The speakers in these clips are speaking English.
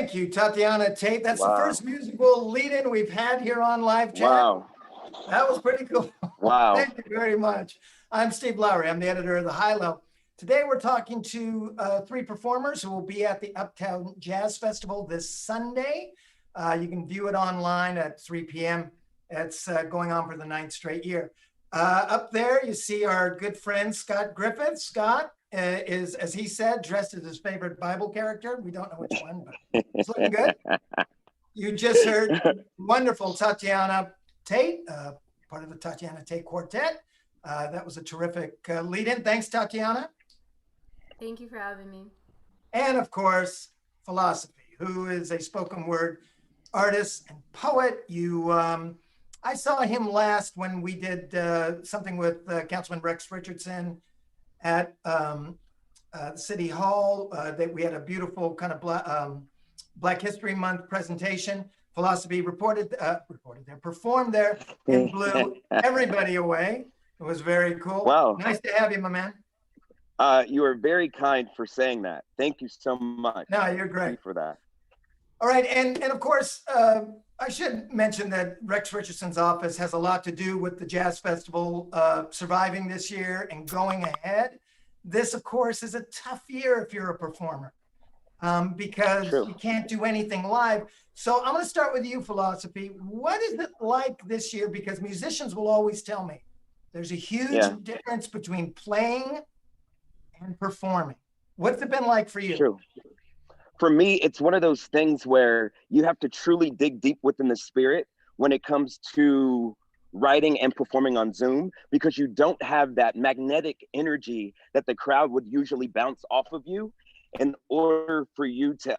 Thank you, Tatiana, Tate. That's the first musical lead-in we've had here on live chat. Wow. That was pretty cool. Wow. Thank you very much. I'm Steve Lowry. I'm the editor of The High Low. Today, we're talking to three performers who will be at the Uptown Jazz Festival this Sunday. You can view it online at 3 p.m. It's going on for the 9th straight year. Up there, you see our good friend, Scott Griffith. Scott is, as he said, dressed as his favorite Bible character. We don't know which one, but it's looking good. You just heard wonderful Tatiana Tate, part of the Tatiana Tate Quartet. That was a terrific lead-in. Thanks, Tatiana. Thank you for having me. And of course, Philosophy, who is a spoken word artist and poet. I saw him last when we did something with Councilman Rex Richardson at City Hall. That we had a beautiful kind of Black History Month presentation. Philosophy performed there and blew everybody away. It was very cool. Wow. Nice to have you, my man. You are very kind for saying that. Thank you so much. No, you're great. Thank you for that. All right, and of course, I should mention that Rex Richardson's office has a lot to do with the Jazz Festival surviving this year and going ahead. This, of course, is a tough year if you're a performer because you can't do anything live. So I'm going to start with you, Philosophy. What is it like this year? Because musicians will always tell me there's a huge difference between playing and performing. What's it been like for you? True. For me, it's one of those things where you have to truly dig deep within the spirit when it comes to writing and performing on Zoom, because you don't have that magnetic energy that the crowd would usually bounce off of you. In order for you to,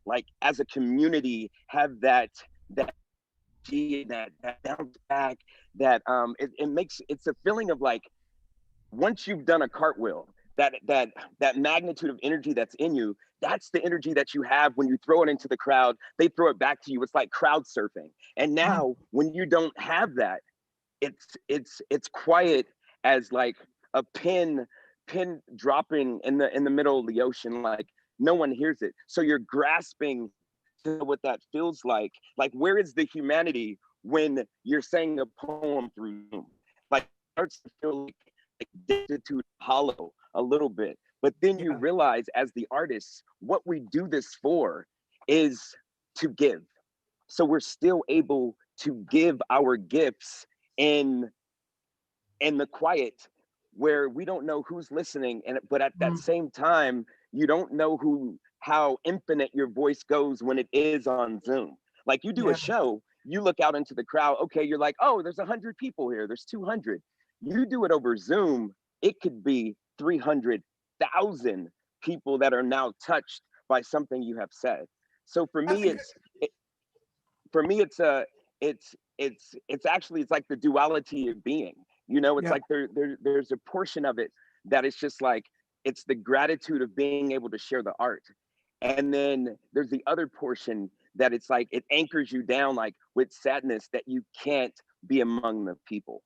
like as a community, have that bounce back, it's a feeling of like, once you've done a cartwheel, that magnitude of energy that's in you, that's the energy that you have when you throw it into the crowd. They throw it back to you. It's like crowd surfing. And now when you don't have that, it's quiet as like a pin dropping in the middle of the ocean. Like no one hears it. So you're grasping to what that feels like. Like where is the humanity when you're saying a poem through Zoom? Like it starts to feel like destitute, hollow a little bit. But then you realize as the artists, what we do this for is to give. So we're still able to give our gifts in the quiet where we don't know who's listening. But at that same time, you don't know how infinite your voice goes when it is on Zoom. Like you do a show, you look out into the crowd, okay, you're like, oh, there's 100 people here, there's 200. You do it over Zoom, it could be 300,000 people that are now touched by something you have said. So for me, it's actually like the duality of being. You know, it's like there's a portion of it that is just like, it's the gratitude of being able to share the art. And then there's the other portion that it's like, it anchors you down like with sadness that you can't be among the people.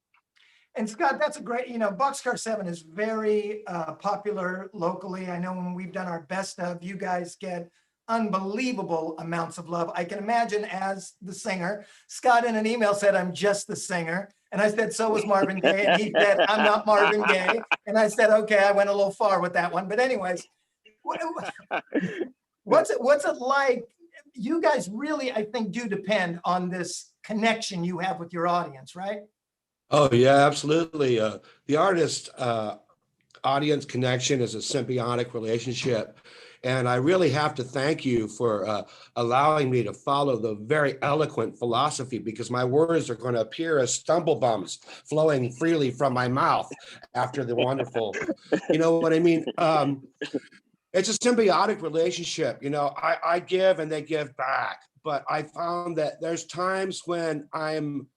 And Scott, that's a great, Boxcar 7 is very popular locally. I know when we've done our best of, you guys get unbelievable amounts of love. I can imagine as the singer, Scott in an email said, I'm just the singer. And I said, so was Marvin Gaye. And he said, I'm not Marvin Gaye. And I said, okay, I went a little far with that one. But anyways, what's it like? You guys really, I think, do depend on this connection you have with your audience, right? Oh, yeah, absolutely. The artist audience connection is a symbiotic relationship. And I really have to thank you for allowing me to follow the very eloquent philosophy, because my words are going to appear as stumble bumps flowing freely from my mouth after the wonderful, you know what I mean? It's a symbiotic relationship. I give and they give back. But I found that there's times when I'm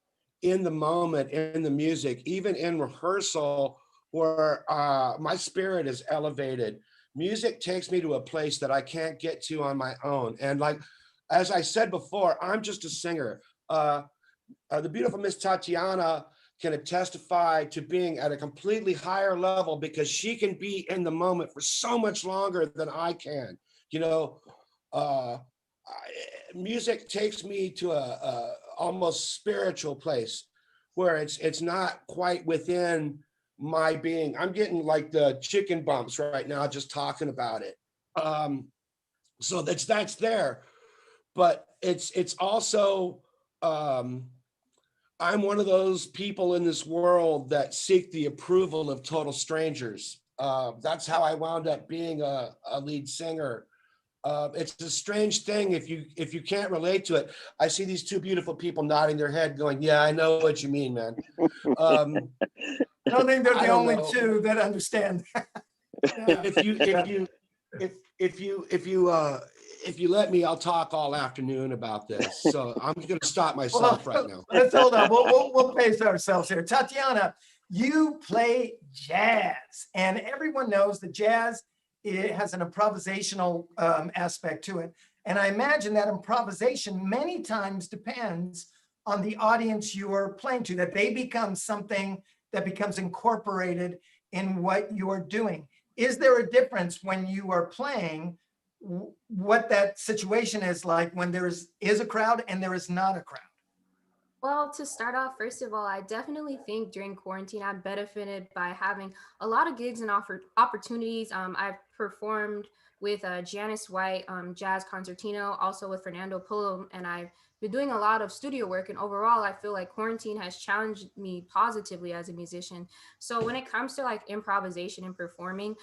in the moment, in the music, even in rehearsal, where my spirit is elevated. Music takes me to a place that I can't get to on my own. And like, as I said before, I'm just a singer. The beautiful Miss Tatiana can testify to being at a completely higher level because she can be in the moment for so much longer than I can. music takes me to a almost spiritual place where it's not quite within my being. I'm getting like the chicken bumps right now just talking about it. So that's there, but it's also I'm one of those people in this world that seek the approval of total strangers. That's how I wound up being a lead singer. It's a strange thing if you can't relate to it. I see these two beautiful people nodding their head, going, "Yeah, I know what you mean, man." I don't think they're I the don't only know. two that understand. Yeah. If you let me, I'll talk all afternoon about this. So I'm going to stop myself right now. Let's hold on. We'll pace ourselves here. Tatiana, you play jazz, and everyone knows that jazz, it has an improvisational aspect to it. And I imagine that improvisation many times depends on the audience you are playing to, that they become something that becomes incorporated in what you are doing. Is there a difference when you are playing, what that situation is like when there is a crowd and there is not a crowd? Well, to start off, first of all, I definitely think during quarantine, I benefited by having a lot of gigs and opportunities. I've performed with Janice White, jazz concertino, also with Fernando Polo, and I've been doing a lot of studio work. And overall, I feel like quarantine has challenged me positively as a musician. So when it comes to like improvisation and performing,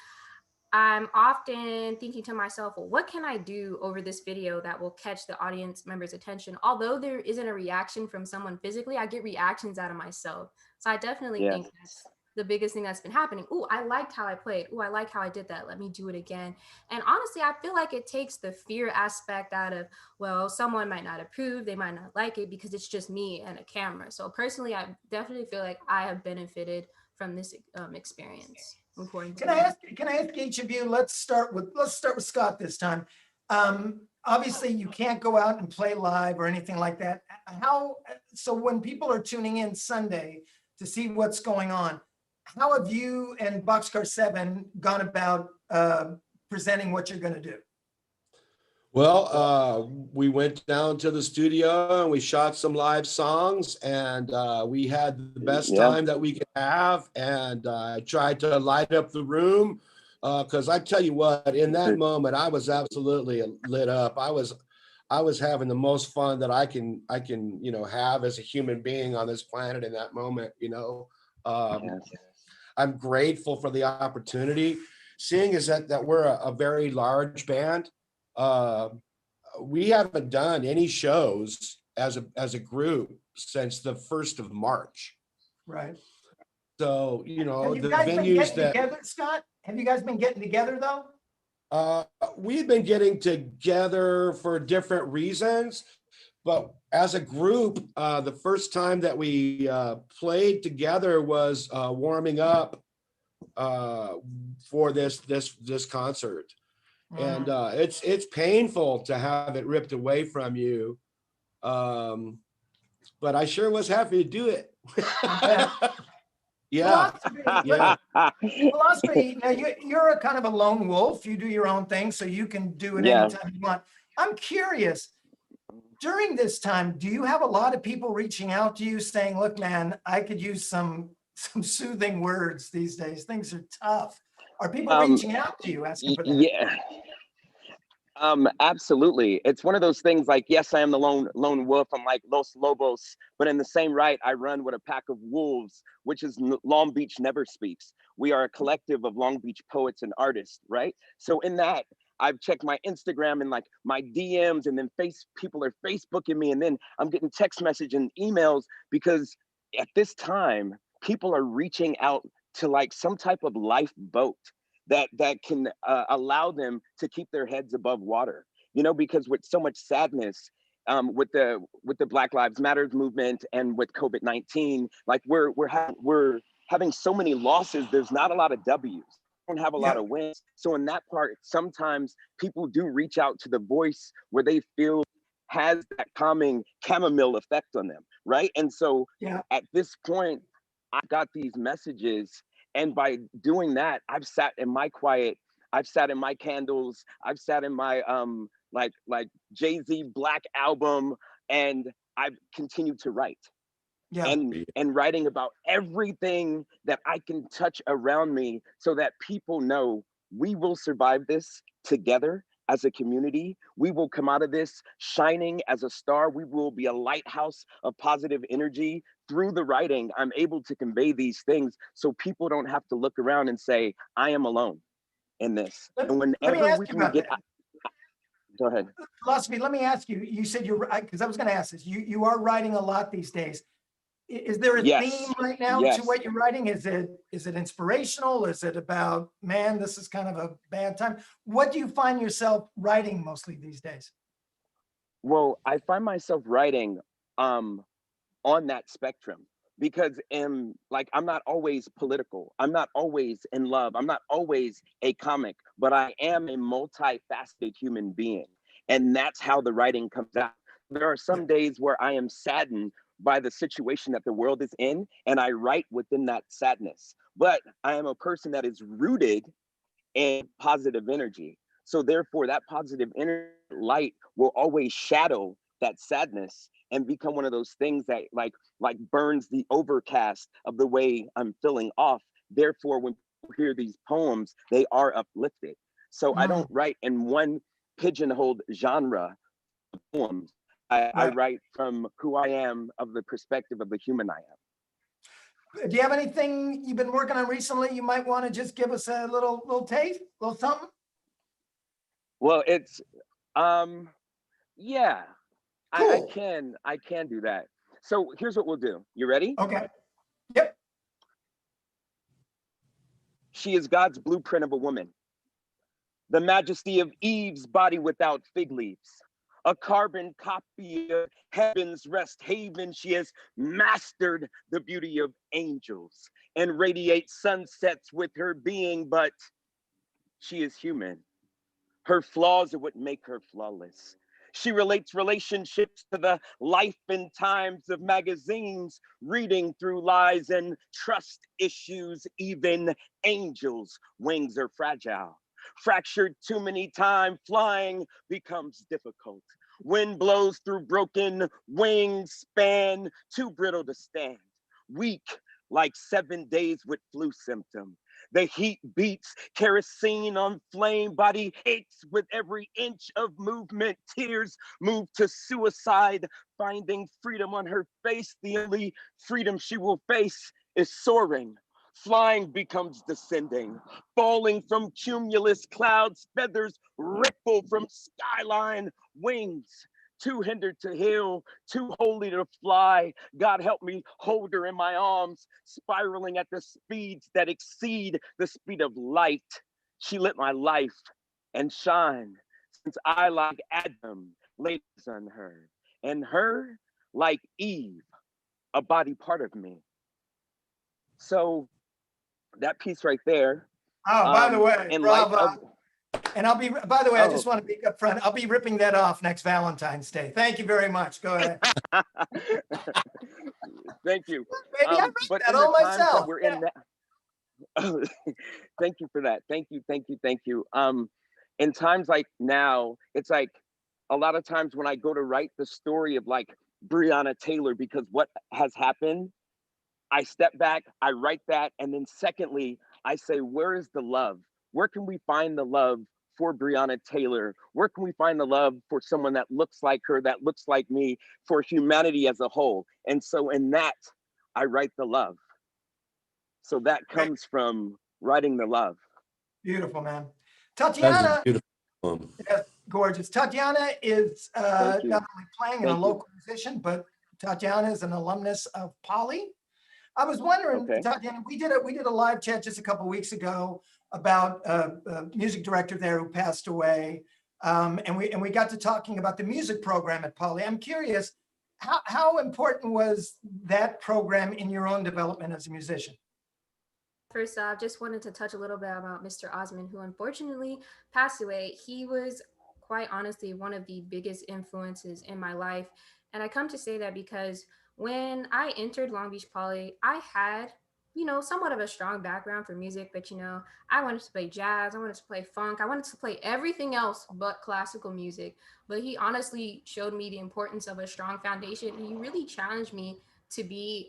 I'm often thinking to myself, well, what can I do over this video that will catch the audience member's attention? Although there isn't a reaction from someone physically, I get reactions out of myself. So I definitely Yes. think that's the biggest thing that's been happening. Oh, I liked how I played. Oh, I like how I did that. Let me do it again. And honestly, I feel like it takes the fear aspect out of, well, someone might not approve, they might not like it because it's just me and a camera. So personally, I definitely feel like I have benefited from this experience. Can I ask each of you? Let's start with Scott this time. Obviously, you can't go out and play live or anything like that. So when people are tuning in Sunday to see what's going on, how have you and Boxcar 7 gone about presenting what you're going to do? Well, we went down to the studio and we shot some live songs, and we had the best time that we could have. And I tried to light up the room because I tell you what, in that moment, I was absolutely lit up. I was having the most fun that I can have as a human being on this planet in that moment. I'm grateful for the opportunity. Seeing is that we're a very large band. We haven't done any shows as a group since the 1st of March. Right. So, Have you the guys been venues getting that together, Scott? Have you guys been getting together though? we've been getting together for different reasons, but as a group, the first time that we played together was warming up for this concert. And it's painful to have it ripped away from you, but I sure was happy to do it. Yeah. Philosophy. Now you're a kind of a lone wolf. You do your own thing, so you can do it anytime you want. I'm curious. During this time, do you have a lot of people reaching out to you saying, "Look, man, I could use some soothing words these days. Things are tough." Are people reaching out to you asking for that? Yeah. Absolutely. It's one of those things like, yes, I am the lone wolf. I'm like Los Lobos, but in the same right, I run with a pack of wolves, which is Long Beach Never Speaks. We are a collective of Long Beach poets and artists, right? So in that, I've checked my Instagram and like my DMs, and then people are Facebooking me, and then I'm getting text message and emails because at this time, people are reaching out to like some type of lifeboat that can allow them to keep their heads above water, because with so much sadness, with the Black Lives Matter movement and with COVID-19, like we're having so many losses. There's not a lot of W's. We don't have a lot of wins. So in that part, sometimes people do reach out to the voice where they feel has that calming chamomile effect on them, right? And so at this point, I got these messages. And by doing that, I've sat in my quiet, I've sat in my candles, I've sat in my like Jay-Z Black album, and I've continued to write Yeah. and writing about everything that I can touch around me so that people know we will survive this together as a community. We will come out of this shining as a star. We will be a lighthouse of positive energy. Through the writing, I'm able to convey these things so people don't have to look around and say, I am alone in this. And Let me whenever ask we you can about get, that. go ahead. Philosophy, let me ask you, you said you're, because I was going to ask this, you are writing a lot these days. Is there a theme Yes, right now to yes. what you're writing? Is it inspirational? Is it about, man, this is kind of a bad time? What do you find yourself writing mostly these days? Well, I find myself writing on that spectrum because like I'm not always political. I'm not always in love. I'm not always a comic, but I am a multifaceted human being. And that's how the writing comes out. There are Yeah. some days where I am saddened by the situation that the world is in, and I write within that sadness. But I am a person that is rooted in positive energy. So therefore, that positive energy light will always shadow that sadness and become one of those things that like burns the overcast of the way I'm feeling off. Therefore, when people hear these poems, they are uplifted. So I Mm, don't write in one pigeonholed genre of poems. I right. write from who I am, of the perspective of the human I am. Do you have anything you've been working on recently you might want to just give us a little taste, little something? Well, it's yeah, Cool. I can do that. So here's what we'll do. You ready? Okay. Yep. She is God's blueprint of a woman, the majesty of Eve's body without fig leaves, a carbon copy of heaven's rest haven. She has mastered the beauty of angels and radiates sunsets with her being, but she is human. Her flaws are what make her flawless. She relates relationships to the life and times of magazines, reading through lies and trust issues. Even angels' wings are fragile. Fractured too many times, flying becomes difficult. Wind blows through broken wings, span too brittle to stand. Weak like 7 days with flu symptom. The heat beats, kerosene on flame, body aches with every inch of movement. Tears move to suicide, finding freedom on her face. The only freedom she will face is soaring. Flying becomes descending, falling from cumulus clouds, feathers ripple from skyline, wings too hindered to heal, too holy to fly. God help me hold her in my arms, spiraling at the speeds that exceed the speed of light. She lit my life and shine, since I, like Adam, lays on her, and her, like Eve, a body part of me. So that piece right there, Oh, by the way, in light bravo. of, And by the way, I oh, just want to be upfront. I'll be ripping that off next Valentine's Day. Thank you very much. Go ahead. thank you. Baby, I wrote But that in the all times that myself. we're Yeah. in now, thank you for that. Thank you, thank you, thank you. In times like now, it's like a lot of times when I go to write the story of like Breonna Taylor, because what has happened, I step back, I write that, and then secondly, I say, where is the love? Where can we find the love for Breonna Taylor? Where can we find the love for someone that looks like her, that looks like me, for humanity as a whole? And so in that, I write the love. So that Great. comes from writing the love. Beautiful, man. That is a Tatiana, beautiful poem. yes, gorgeous. Tatiana is Thank not you. only playing and a Thank you. local musician, but Tatiana is an alumnus of Poly. I was wondering, Okay. Tatiana, we did a live chat just a couple of weeks ago about a music director there who passed away, and we got to talking about the music program at Poly. I'm curious, how important was that program in your own development as a musician? First off, just wanted to touch a little bit about Mr. Osmond, who unfortunately passed away. He was quite honestly one of the biggest influences in my life. And I come to say that because when I entered Long Beach Poly, I had somewhat of a strong background for music, but I wanted to play jazz, I wanted to play funk, I wanted to play everything else but classical music. But he honestly showed me the importance of a strong foundation. He really challenged me to be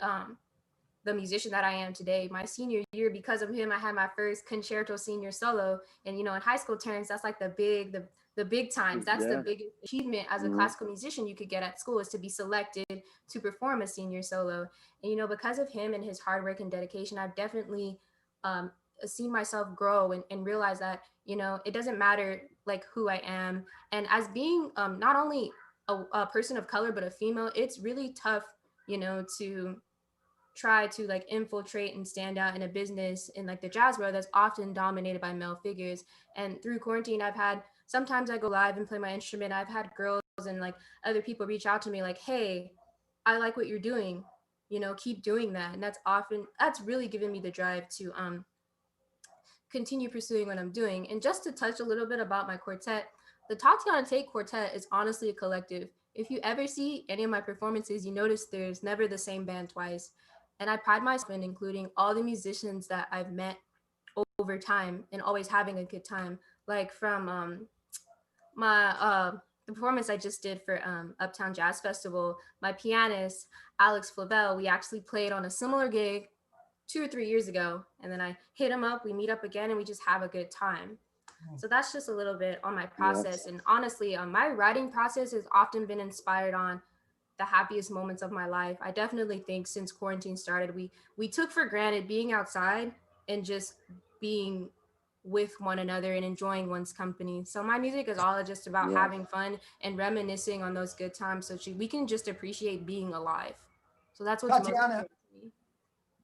the musician that I am today. My senior year, because of him, I had my first concerto senior solo. And in high school terms, that's like the big times. That's the Yeah. biggest achievement as a Mhm. classical musician you could get at school, is to be selected to perform a senior solo. And because of him and his hard work and dedication, I've definitely um, seen myself grow and realize that it doesn't matter like who I am. And as being not only a person of color but a female, it's really tough to try to like infiltrate and stand out in a business in like the jazz world that's often dominated by male figures. And through quarantine, I've had, sometimes I go live and play my instrument. I've had girls and like other people reach out to me like, hey, I like what you're doing, keep doing that. And that's really given me the drive to continue pursuing what I'm doing. And just to touch a little bit about my quartet, the Tatiana Tate Quartet is honestly a collective. If you ever see any of my performances, you notice there's never the same band twice. And I pride myself in including all the musicians that I've met over time and always having a good time. Like from my the performance I just did for Uptown Jazz Festival, my pianist, Alex Flavel, we actually played on a similar gig 2 or 3 years ago, and then I hit him up, we meet up again, and we just have a good time. So that's just a little bit on my process. Yes. And honestly, my writing process has often been inspired on the happiest moments of my life. I definitely think since quarantine started, we took for granted being outside and just being with one another and enjoying one's company. So my music is all just about Yes. having fun and reminiscing on those good times, so we can just appreciate being alive. So that's what's most Tatiana, important to me.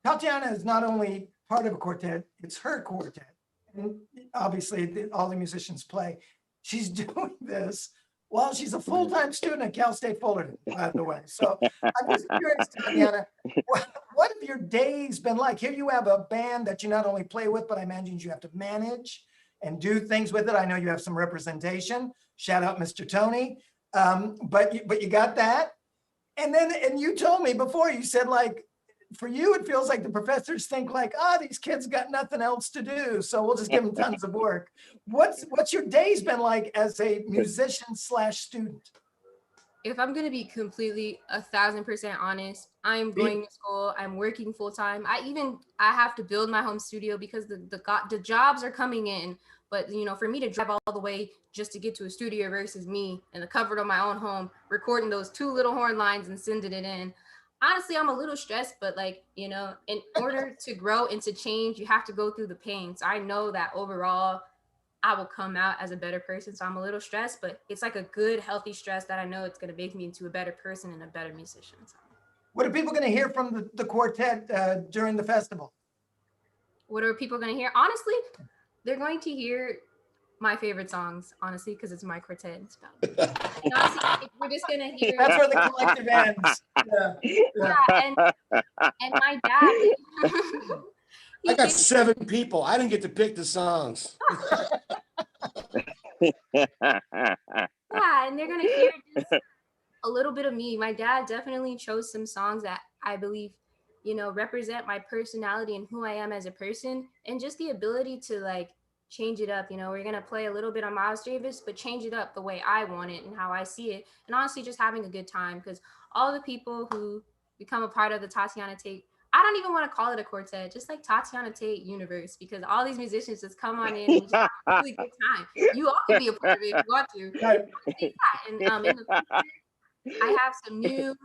Tatiana is not only part of a quartet, it's her quartet. And obviously, all the musicians play. She's doing this while she's a full-time student at Cal State Fullerton, by the way. So I'm just curious, Tatiana, what have your days been like? Here you have a band that you not only play with, but I imagine you have to manage and do things with it. I know you have some representation. Shout out Mr. Tony. But you got that. And you told me before, you said like, for you, it feels like the professors think like, these kids got nothing else to do, so we'll just give them tons of work. What's your days been like as a musician slash student? If I'm gonna be completely 1,000% honest, I'm going to school. I'm working full time. I have to build my home studio because the jobs are coming in. But for me to drive all the way just to get to a studio versus me in the comfort of my own home, recording those two little horn lines and sending it in. Honestly, I'm a little stressed, but in order to grow and to change, you have to go through the pain. So I know that overall I will come out as a better person. So I'm a little stressed, but it's like a good, healthy stress that I know it's going to make me into a better person and a better musician. So. What are people going to hear from the quartet during the festival? What are people going to hear? Honestly, they're going to hear my favorite songs, honestly, because it's my quartet. It's about honestly, we're just going to hear. That's where the collective ends. And my dad. I got 7 people. I didn't get to pick the songs. Yeah, and they're gonna hear just a little bit of me. My dad definitely chose some songs that I believe, represent my personality and who I am as a person, and just the ability to like change it up. We're gonna play a little bit on Miles Davis, but change it up the way I want it and how I see it, and honestly, just having a good time. Because all the people who become a part of the Tatiana Tate, I don't even want to call it a quartet, just like Tatiana Tate universe, because all these musicians just come on in and just have a really good time. You all can be a part of it if you want to. Right. And in the future, I have some new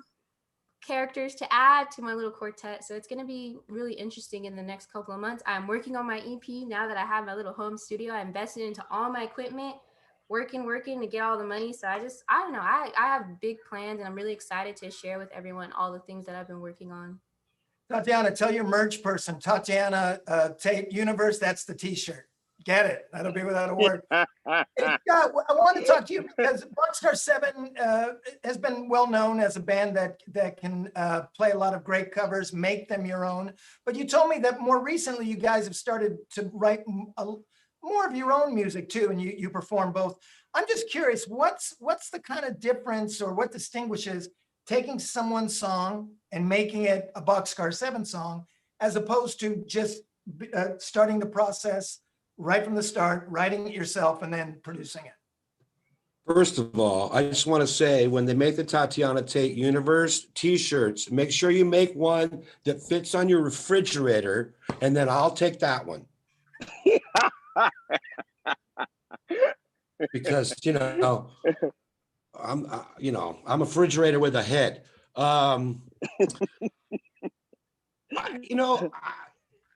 characters to add to my little quartet. So it's going to be really interesting in the next couple of months. I'm working on my EP now that I have my little home studio. I invested into all my equipment, working to get all the money. So I don't know. I have big plans, and I'm really excited to share with everyone all the things that I've been working on. Tatiana, tell your merch person, Tatiana Tate Universe, that's the t-shirt. Get it. That'll be without a word. Hey, Scott, I want to talk to you because Boxcar 7 has been well known as a band that can play a lot of great covers, make them your own. But you told me that more recently you guys have started to write more of your own music too, and you perform both. I'm just curious, what's the kind of difference, or what distinguishes taking someone's song and making it a Boxcar 7 song, as opposed to just starting the process right from the start, writing it yourself, and then producing it? First of all, I just want to say, when they make the Tatiana Tate Universe t-shirts, make sure you make one that fits on your refrigerator, and then I'll take that one. Because, I'm a refrigerator with a head.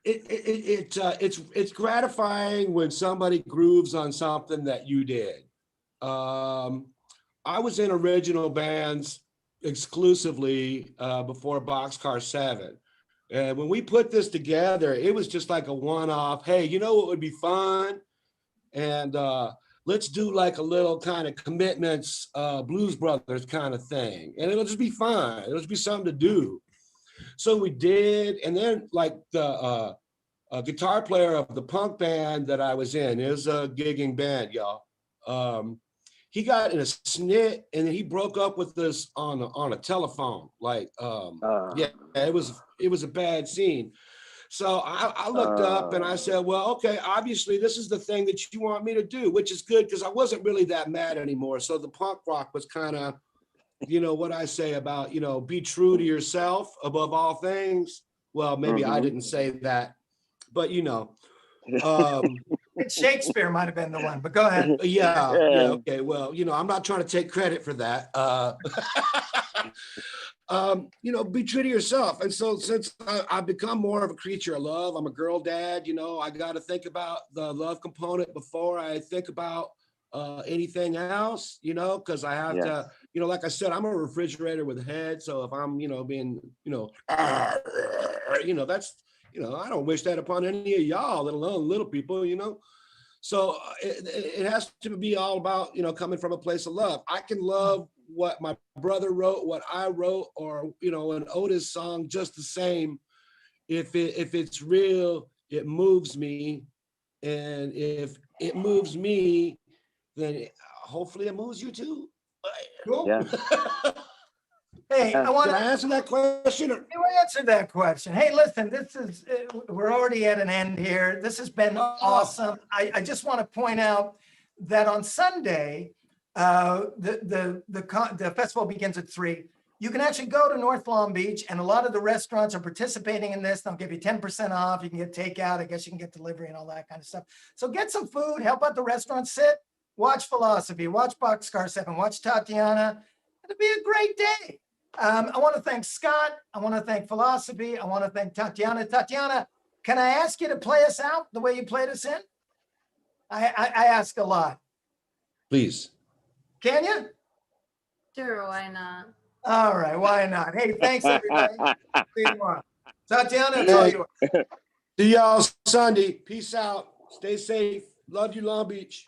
It's gratifying when somebody grooves on something that you did. I was in original bands exclusively before Boxcar 7. And when we put this together, it was just like a one-off. Hey, you know what would be fun? And let's do like a little kind of Commitments, Blues Brothers kind of thing. And it'll just be fun. It'll just be something to do. So we did. And then like the guitar player of the punk band that I was in, it was a gigging band, y'all. He got in a snit, and then he broke up with us on a telephone. Like, yeah, it was a bad scene. So I looked up and I said, well, okay, obviously this is the thing that you want me to do, which is good, because I wasn't really that mad anymore. So the punk rock was kind of, what I say about, be true to yourself above all things. Well, maybe I didn't say that, but Shakespeare might have been the one, but go ahead. Yeah, okay. Well, I'm not trying to take credit for that. Be true to yourself. And so since I've become more of a creature of love, I'm a girl dad, I got to think about the love component before I think about anything else, because I have to, like I said, I'm a refrigerator with a head. So if I'm, being, that's, I don't wish that upon any of y'all, let alone little people, So it has to be all about, coming from a place of love. I can love what my brother wrote, what I wrote, or, an Otis song just the same. If it's real, it moves me. And if it moves me, then hopefully it moves you too. Cool. Yeah. Hey, I want Did I to answer that question? You answered that question. Hey, listen, we're already at an end here. This has been awesome. I just want to point out that on Sunday, the festival begins at 3. You can actually go to North Long Beach, and a lot of the restaurants are participating in this. They'll give you 10% off. You can get takeout. I guess you can get delivery and all that kind of stuff. So get some food, help out the restaurant, sit, watch Philosophy, watch Boxcar 7, watch Tatiana. It'll be a great day. I want to thank Scott. I want to thank Philosophy. I want to thank Tatiana. Tatiana, can I ask you to play us out the way you played us in? I ask a lot. Please. Can you? Sure, why not? All right, why not? Hey, thanks everybody. See you tomorrow. Tatiana, it's all yours. See y'all Sunday. Peace out. Stay safe. Love you, Long Beach.